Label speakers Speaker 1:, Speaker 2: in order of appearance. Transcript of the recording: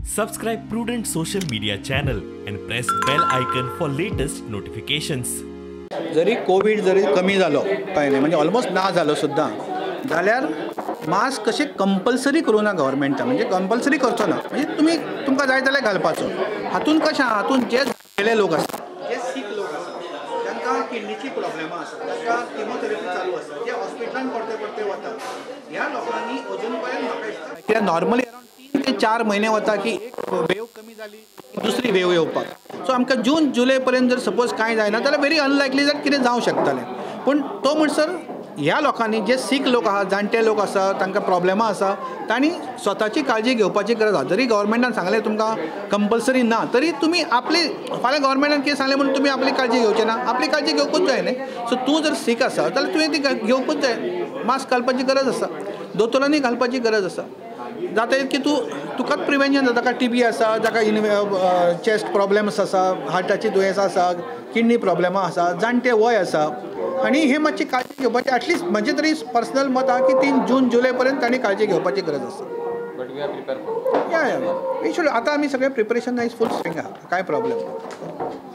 Speaker 1: Subscribe Prudent social media channel and press bell icon for latest notifications.
Speaker 2: जरी Covid जरी कमी जालो काय नाही म्हणजे ऑलमोस्ट ना जालो सुद्दां जाल्यार मास्क कशें कंपल्सरी करूं ना गव्हर्मेंटान म्हणजे कंपल्सरी करचो ना म्हणजे तुमकां जाय जाल्यार घालपाचो हातून कशें हातून जे गेले लोक आसा जे सीक लोक आसा तांकां किडनीची प्रॉब्लेमां आसा तांकां किमोथेरपी चालू आसा जे हॉस्पिटलान परते परते वतात ह्या लोकांनी अजून पर्यंत म्हाका दिसता कित्याक नॉर्मली अरावंड 3 ते 4 म्हयने वता की एक वेव कमी जाली दुसरी वेव येवपाक सो आमकां जून जुलय पर्यंत जर सपोज कांय जायना जाल्यार व्हेरी अनलायकली दॅट कितें जावं शकतलें पूण तो म्हणसर ह्या लोकांनी जे सीक लोक आसा जाणटे लोक आसा तांकां प्रॉब्लेमां आसा तांणी स्वताची काळजी घेवपाची गरज आसा जरी गव्हर्मेंटान सांगलें तुमकां कंपल्सरी ना तरी तुमी आपली फाल्यां गव्हर्मेंटान कितें सांगलें म्हणून तुमी आपली काळजी घेवची ना आपली काळजी घेवपूच जाय न्ही सो तूं जर सीक आसा जाल्यार तुवें ती घेवपूच जाय मास्क घालपाची गरज आसा दोतोरांनी घालपाची गरज आसा जाता की तुकाच प्रिवेंशन जाता टीबी आसा जाका चेस्ट प्रॉब्लेम्स आसा हार्टाची दुयेंसां आसा किडनी प्रॉब्लेमां आसा जाणटे वय आसा आनी हे मातशी काळजी घेवपाची एटलिस्ट म्हणजे तरी पर्सनल मत आहा की 3 जून जुलय पर्यंत तांणी काळजी घेवपाची गरज आसा या वी शूड आतां आमी सगळे प्रिपरेशन इज फूल स्विंग आहा कांय प्रॉब्लेम ना